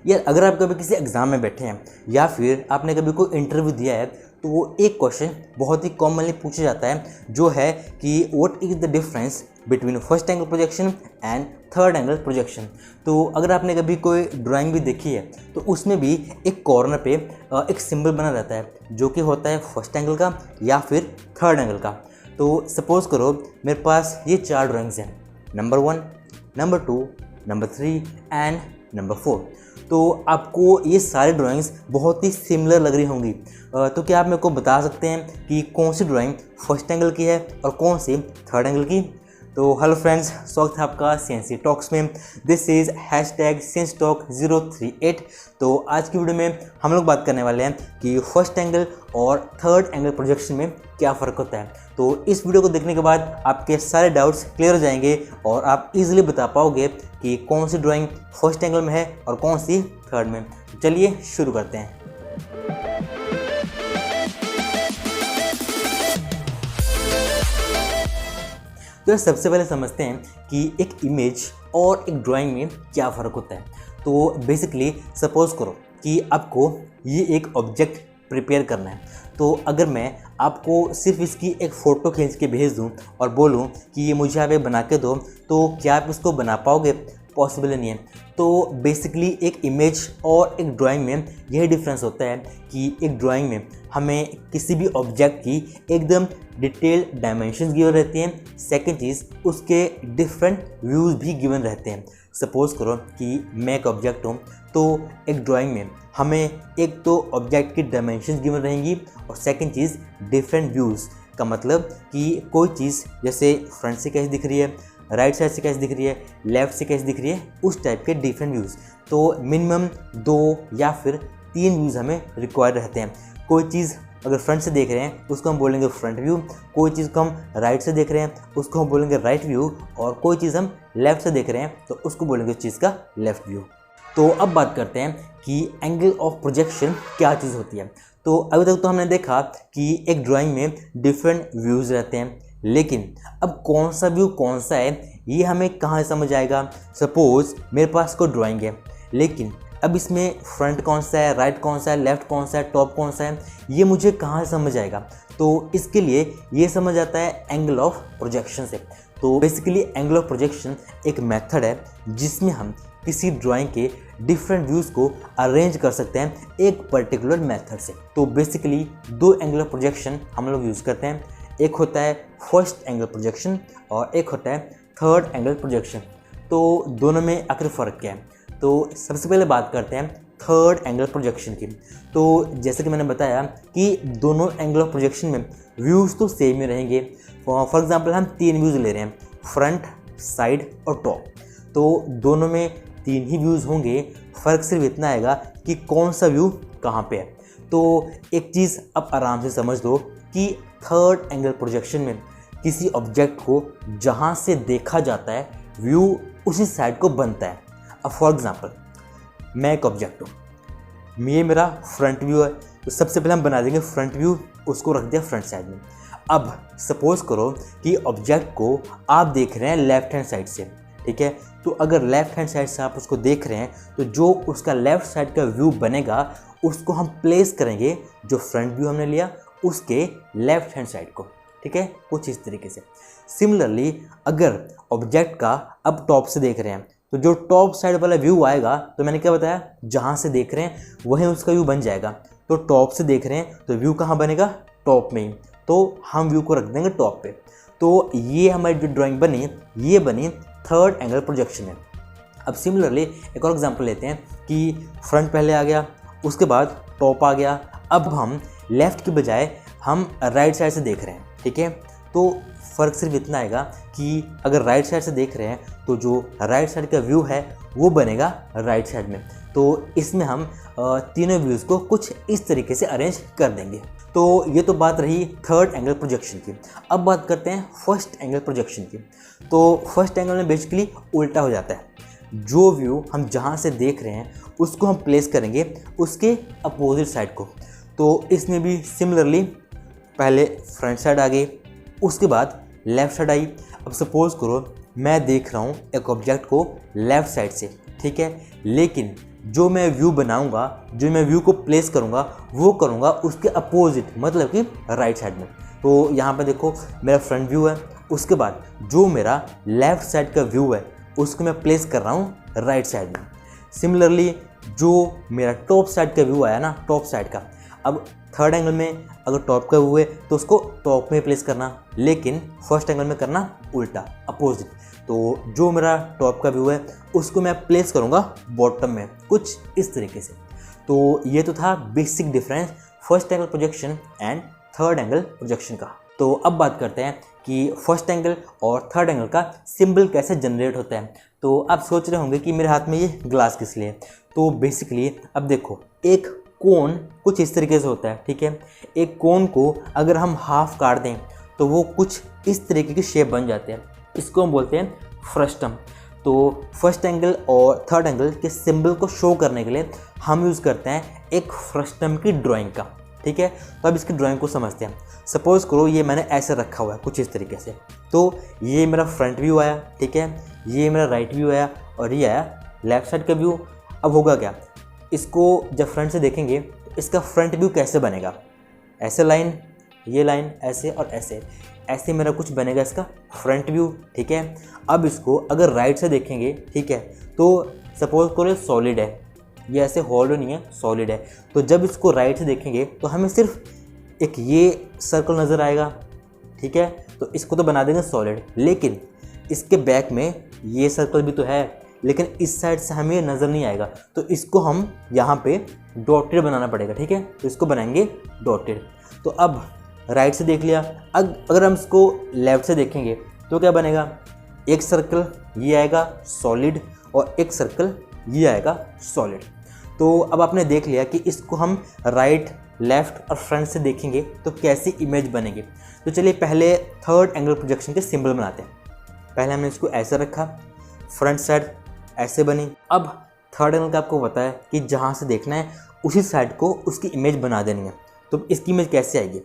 या अगर आप कभी किसी एग्ज़ाम में बैठे हैं या फिर आपने कभी कोई इंटरव्यू दिया है, तो वो एक क्वेश्चन बहुत ही कॉमनली पूछा जाता है, जो है कि what is the difference between first angle projection and third angle projection. तो अगर आपने कभी कोई ड्राइंग भी देखी है तो उसमें भी एक कॉर्नर पे एक सिंबल बना रहता है, जो कि होता है फर्स्ट एंगल का या फिर थर्ड एंगल का। तो सपोज़ करो मेरे पास ये 4 ड्राइंग्स हैं, number 1, number 2, number 3 and number 4। तो आपको ये सारी ड्राइंग्स बहुत ही सिमिलर लग रही होंगी। तो क्या आप मेरे को बता सकते हैं कि कौन सी ड्राइंग फर्स्ट एंगल की है और कौन सी थर्ड एंगल की? तो हेलो फ्रेंड्स, स्वागत है आपका सीएनसी टॉक्स में। This is #CNCTalk038। तो आज की वीडियो में हम लोग बात करने वाले हैं कि फर्स्ट एंगल और थर्ड एंगल प्रोजेक्शन में क्या फ़र्क होता है। तो इस वीडियो को देखने के बाद आपके सारे डाउट्स क्लियर हो जाएंगे और आप इजीली बता पाओगे कि कौन सी ड्राइंग फर्स्ट एंगल में है और कौन सी थर्ड में। चलिए शुरू करते हैं। तो सबसे पहले समझते हैं कि एक इमेज और एक ड्राइंग में क्या फ़र्क होता है। तो बेसिकली सपोज़ करो कि आपको ये एक ऑब्जेक्ट प्रिपेयर करना है। तो अगर मैं आपको सिर्फ इसकी एक फ़ोटो खींच के भेज दूं और बोलूं कि ये मुझे आप बना के दो, तो क्या आप इसको बना पाओगे? पॉसिबल नहीं है। तो बेसिकली एक इमेज और एक ड्राइंग में यही डिफरेंस होता है कि एक ड्राइंग में हमें किसी भी ऑब्जेक्ट की एकदम डिटेल डायमेंशंस गिवन रहती हैं। सेकंड चीज़, उसके डिफरेंट व्यूज़ भी गिवन रहते हैं। सपोज़ करो कि मैं एक ऑब्जेक्ट हूँ, तो एक ड्राइंग में हमें एक तो ऑब्जेक्ट की डायमेंशंस गिवन रहेंगी और सेकंड चीज़ डिफरेंट व्यूज़ का मतलब कि कोई चीज़ जैसे फ्रंट से कैसे दिख रही है, राइट साइड से कैसे दिख रही है, लेफ़्ट से कैसे दिख रही है, उस टाइप के डिफरेंट व्यूज़। तो मिनिमम 2 या फिर 3 व्यूज़ हमें रिक्वायर्ड रहते हैं। कोई चीज़ अगर फ्रंट से देख रहे हैं उसको हम बोलेंगे फ्रंट व्यू, कोई चीज़ को हम राइट से देख रहे हैं उसको हम बोलेंगे राइट व्यू, और कोई चीज़ हम लेफ़्ट से देख रहे हैं तो उसको बोलेंगे उस चीज़ का लेफ़्ट व्यू। तो अब बात करते हैं कि एंगल ऑफ प्रोजेक्शन क्या चीज़ होती है। तो अभी तक तो हमने देखा कि एक ड्राइंग में डिफरेंट व्यूज़ रहते हैं, लेकिन अब कौन सा व्यू कौन सा है ये हमें कहाँ समझ आएगा। सपोज़ मेरे पास कोई ड्राइंग है, लेकिन अब इसमें फ्रंट कौन सा है, राइट कौन सा है, लेफ़्ट कौन सा है, टॉप कौन सा है, ये मुझे कहाँ समझ आएगा? तो इसके लिए ये समझ आता है एंगल ऑफ प्रोजेक्शन से। तो बेसिकली एंगल ऑफ प्रोजेक्शन एक मेथड है जिसमें हम किसी ड्राइंग के डिफरेंट व्यूज़ को अरेंज कर सकते हैं एक पर्टिकुलर मेथड से। तो बेसिकली 2 एंगल ऑफ प्रोजेक्शन हम लोग यूज़ करते हैं। एक होता है फर्स्ट एंगल प्रोजेक्शन और एक होता है थर्ड एंगल प्रोजेक्शन। तो दोनों में आखिर फ़र्क क्या है? तो सबसे पहले बात करते हैं थर्ड एंगल प्रोजेक्शन की। तो जैसे कि मैंने बताया कि दोनों एंगल ऑफ प्रोजेक्शन में व्यूज़ तो सेम ही रहेंगे। फॉर एग्जांपल हम 3 व्यूज़ ले रहे हैं, फ्रंट, साइड और टॉप। तो दोनों में 3 ही व्यूज़ होंगे, फ़र्क सिर्फ इतना आएगा कि कौन सा व्यू कहाँ पे है। तो एक चीज़ अब आराम से समझ लो कि थर्ड एंगल प्रोजेक्शन में किसी ऑब्जेक्ट को जहाँ से देखा जाता है व्यू उसी साइड को बनता है। अब फॉर एग्जांपल मैं एक ऑब्जेक्ट हूँ, ये मेरा फ्रंट व्यू है, तो सबसे पहले हम बना देंगे फ्रंट व्यू, उसको रख दिया फ्रंट साइड में। अब सपोज़ करो कि ऑब्जेक्ट को आप देख रहे हैं लेफ़्ट हैंड साइड से, ठीक है। तो अगर लेफ़्ट हैंड साइड से आप उसको देख रहे हैं तो जो उसका लेफ़्ट साइड का व्यू बनेगा उसको हम प्लेस करेंगे जो फ्रंट व्यू हमने लिया उसके लेफ़्ट हैंड साइड को, ठीक है, कुछ इस तरीके से। सिमिलरली अगर ऑब्जेक्ट का अब टॉप से देख रहे हैं तो जो टॉप साइड वाला व्यू आएगा, तो मैंने क्या बताया, जहाँ से देख रहे हैं वहीं उसका व्यू बन जाएगा। तो टॉप से देख रहे हैं तो व्यू कहाँ बनेगा? टॉप में ही। तो हम व्यू को रख देंगे टॉप पे। तो ये हमारी जो ड्राइंग बनी ये बनी थर्ड एंगल प्रोजेक्शन है। अब सिमिलरली एक और एग्जांपल लेते हैं कि फ्रंट पहले आ गया, उसके बाद टॉप आ गया। अब हम लेफ़्ट की बजाय हम राइट साइड से देख रहे हैं, ठीक है। तो फ़र्क सिर्फ इतना आएगा कि अगर राइट साइड से देख रहे हैं तो जो राइट साइड का व्यू है वो बनेगा राइट साइड में। तो इसमें हम तीनों व्यूज़ को कुछ इस तरीके से अरेंज कर देंगे। तो ये तो बात रही थर्ड एंगल प्रोजेक्शन की। अब बात करते हैं फर्स्ट एंगल प्रोजेक्शन की। तो फर्स्ट एंगल में बेसिकली उल्टा हो जाता है। जो व्यू हम जहाँ से देख रहे हैं उसको हम प्लेस करेंगे उसके अपोजिट साइड को। तो इसमें भी सिमिलरली पहले फ्रंट साइड आ गई, उसके बाद लेफ़्ट साइड आई। अब सपोज़ करो मैं देख रहा हूँ एक ऑब्जेक्ट को लेफ़्ट साइड से, ठीक है, लेकिन जो मैं व्यू बनाऊंगा, जो मैं व्यू को प्लेस करूंगा, वो करूंगा उसके अपोजिट, मतलब कि राइट साइड में। तो यहाँ पे देखो मेरा फ्रंट व्यू है, उसके बाद जो मेरा लेफ्ट साइड का व्यू है उसको मैं प्लेस कर रहा हूँ राइट साइड में। सिमिलरली जो मेरा टॉप साइड का व्यू आया ना, टॉप साइड का, अब थर्ड एंगल में अगर टॉप का व्यू है तो उसको टॉप में प्लेस करना, लेकिन फर्स्ट एंगल में करना उल्टा, अपोजिट। तो जो मेरा टॉप का व्यू है उसको मैं प्लेस करूँगा बॉटम में, कुछ इस तरीके से। तो ये तो था basic difference first angle projection and third angle projection का। तो अब बात करते हैं कि फर्स्ट एंगल और थर्ड एंगल का सिंबल कैसे जनरेट होता है। तो आप सोच रहे होंगे कि मेरे हाथ में ये ग्लास किस लिए। तो बेसिकली अब देखो, एक कोन कुछ इस तरीके से होता है, ठीक है। एक कोन को अगर हम हाफ काट दें तो वो कुछ इस तरीके की शेप बन जाते हैं, इसको हम बोलते हैं फ्रस्टम। तो फर्स्ट एंगल और थर्ड एंगल के सिंबल को शो करने के लिए हम यूज़ करते हैं एक फ्रस्टम की ड्राइंग का, ठीक है। तो अब इसकी ड्राइंग को समझते हैं। सपोज़ करो ये मैंने ऐसे रखा हुआ है कुछ इस तरीके से, तो ये मेरा फ्रंट व्यू आया, ठीक है, ये मेरा राइट व्यू आया और ये आया लेफ्ट साइड का व्यू। अब होगा क्या, इसको जब फ्रंट से देखेंगे तो इसका फ्रंट व्यू कैसे बनेगा, ऐसे लाइन, ये लाइन, ऐसे और ऐसे, ऐसे मेरा कुछ बनेगा इसका फ्रंट व्यू, ठीक है। अब इसको अगर राइट से देखेंगे, ठीक है, तो सपोज करो सॉलिड है, ये ऐसे होल्ड नहीं है, सॉलिड है। तो जब इसको राइट से देखेंगे तो हमें सिर्फ एक ये सर्कल नज़र आएगा, ठीक है। तो इसको तो बना देंगे सॉलिड, लेकिन इसके बैक में ये सर्कल भी तो है, लेकिन इस साइड से हमें ये नज़र नहीं आएगा। तो इसको हम यहाँ पे डॉटेड बनाना पड़ेगा, ठीक है। तो इसको बनाएंगे डॉटेड। तो अब राइट से देख लिया, अगर हम इसको लेफ्ट से देखेंगे तो क्या बनेगा, एक सर्कल ये आएगा सॉलिड और एक सर्कल ये आएगा सॉलिड। तो अब आपने देख लिया कि इसको हम राइट, लेफ्ट और फ्रंट से देखेंगे तो कैसी इमेज बनेगी। तो चलिए पहले थर्ड एंगल प्रोजेक्शन के सिंबल बनाते हैं। पहले हमने इसको ऐसे रखा, फ्रंट साइड ऐसे बनी। अब थर्ड एंगल का आपको पता है कि जहाँ से देखना है उसी साइड को उसकी इमेज बना देनी है। तो इसकी इमेज कैसे आएगी,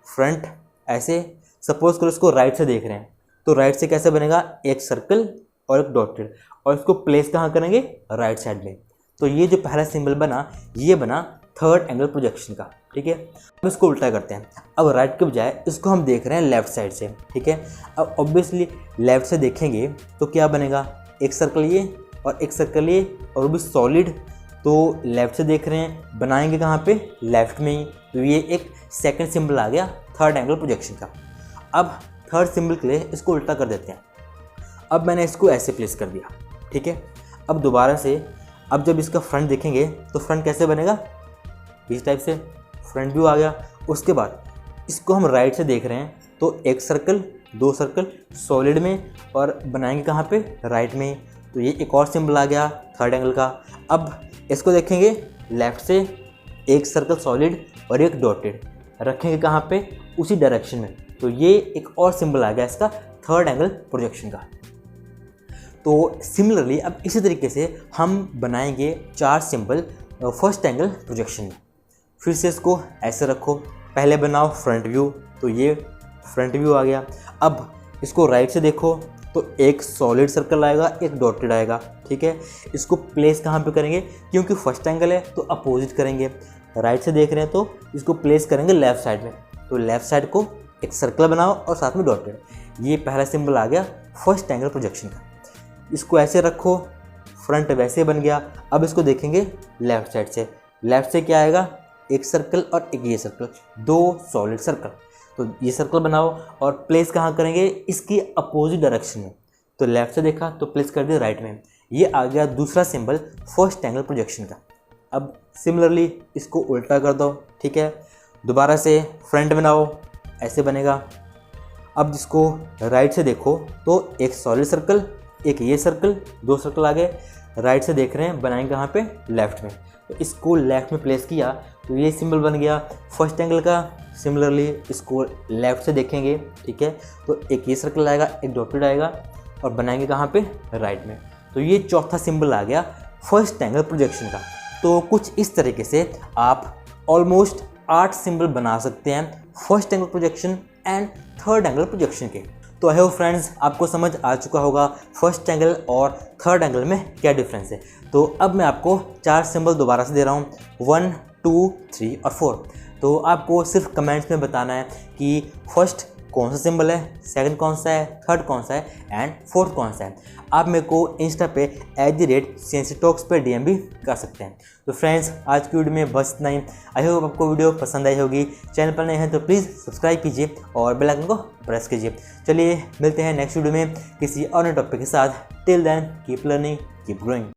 फ्रंट ऐसे, सपोज करो इसको राइट से देख रहे हैं तो राइट से कैसे बनेगा, एक सर्कल और एक डॉटेड, और इसको प्लेस कहाँ करेंगे, राइट साइड में। तो ये जो पहला सिंबल बना, ये बना थर्ड एंगल प्रोजेक्शन का, ठीक है। अब इसको उल्टा करते हैं। अब राइट के बजाय इसको हम देख रहे हैं लेफ्ट साइड से, ठीक है। अब ऑब्वियसली लेफ्ट से देखेंगे तो क्या बनेगा, एक सर्कल ये और एक सर्कल ये, और वो भी सॉलिड। तो लेफ्ट से देख रहे हैं, बनाएंगे कहाँ पे, लेफ्ट में ही। तो ये एक सेकंड सिंबल आ गया थर्ड एंगल प्रोजेक्शन का। अब थर्ड सिंबल के लिए इसको उल्टा कर देते हैं। अब मैंने इसको ऐसे प्लेस कर दिया, ठीक है। अब दोबारा से, अब जब इसका फ्रंट देखेंगे तो फ्रंट कैसे बनेगा, इस टाइप से फ्रंट व्यू आ गया। उसके बाद इसको हम राइट से देख रहे हैं तो एक सर्कल, दो सर्कल सॉलिड में, और बनाएंगे कहाँ पे, राइट में। तो ये एक और सिंबल आ गया थर्ड एंगल का। अब इसको देखेंगे लेफ्ट से, एक सर्कल सॉलिड और एक डॉटेड, रखेंगे कहाँ पे, उसी डायरेक्शन में। तो ये एक और सिंबल आ गया इसका थर्ड एंगल प्रोजेक्शन का। तो सिमिलरली अब इसी तरीके से हम बनाएंगे चार सिंबल फर्स्ट एंगल प्रोजेक्शन में। फिर से इसको ऐसे रखो, पहले बनाओ फ्रंट व्यू, तो ये फ्रंट व्यू आ गया। अब इसको राइट से देखो तो एक सॉलिड सर्कल आएगा, एक डॉटेड आएगा, ठीक है। इसको प्लेस कहाँ पे करेंगे, क्योंकि फर्स्ट एंगल है तो अपोजिट करेंगे। राइट से देख रहे हैं तो इसको प्लेस करेंगे लेफ्ट साइड में। तो लेफ्ट साइड को एक सर्कल बनाओ और साथ में डॉटेड। ये पहला सिंबल आ गया फर्स्ट एंगल प्रोजेक्शन का। इसको ऐसे रखो, फ्रंट वैसे बन गया। अब इसको देखेंगे लेफ्ट साइड से, लेफ्ट से क्या आएगा, एक सर्कल और एक ये सर्कल, दो सॉलिड सर्कल। तो ये सर्कल बनाओ और प्लेस कहाँ करेंगे, इसकी अपोजिट डायरेक्शन में। तो लेफ्ट से देखा तो प्लेस कर दिया राइट में। ये आ गया दूसरा सिंबल फर्स्ट एंगल प्रोजेक्शन का। अब सिमिलरली इसको उल्टा कर दो, ठीक है। दोबारा से फ्रंट बनाओ, ऐसे बनेगा। अब इसको राइट से देखो तो एक सॉलिड सर्कल, एक ये सर्कल, दो सर्कल आ गए। राइट से देख रहे हैं, बनाएंगे कहाँ पे, लेफ्ट में। तो इसको लेफ्ट में प्लेस किया तो ये सिंबल बन गया फर्स्ट एंगल का। सिमिलरली इसको लेफ्ट से देखेंगे, ठीक है, तो एक ये सर्कल आएगा, एक डॉटेड आएगा, और बनाएंगे कहाँ पे, राइट में। तो ये चौथा सिंबल आ गया फर्स्ट एंगल प्रोजेक्शन का। तो कुछ इस तरीके से आप ऑलमोस्ट 8 सिंबल बना सकते हैं first angle projection and third angle projection के। तो आई होप फ्रेंड्स आपको समझ आ चुका होगा फर्स्ट एंगल और थर्ड एंगल में क्या डिफरेंस है। तो अब मैं आपको 4 सिंबल दोबारा से दे रहा हूँ, 1, 2, 3 और 4। तो आपको सिर्फ कमेंट्स में बताना है कि फर्स्ट कौन सा सिंबल है, सेकंड कौन सा है, थर्ड कौन सा है एंड फोर्थ कौन सा है। आप मेरे को इंस्टा पे @CNCTalks पे DM भी कर सकते हैं। तो फ्रेंड्स आज की वीडियो में बस इतना ही। आई होप आपको वीडियो पसंद आई होगी। चैनल पर नए हैं तो प्लीज़ सब्सक्राइब कीजिए और बेल आइकन को प्रेस कीजिए। चलिए मिलते हैं नेक्स्ट वीडियो में किसी और नए टॉपिक के साथ। Till then keep learning, keep growing.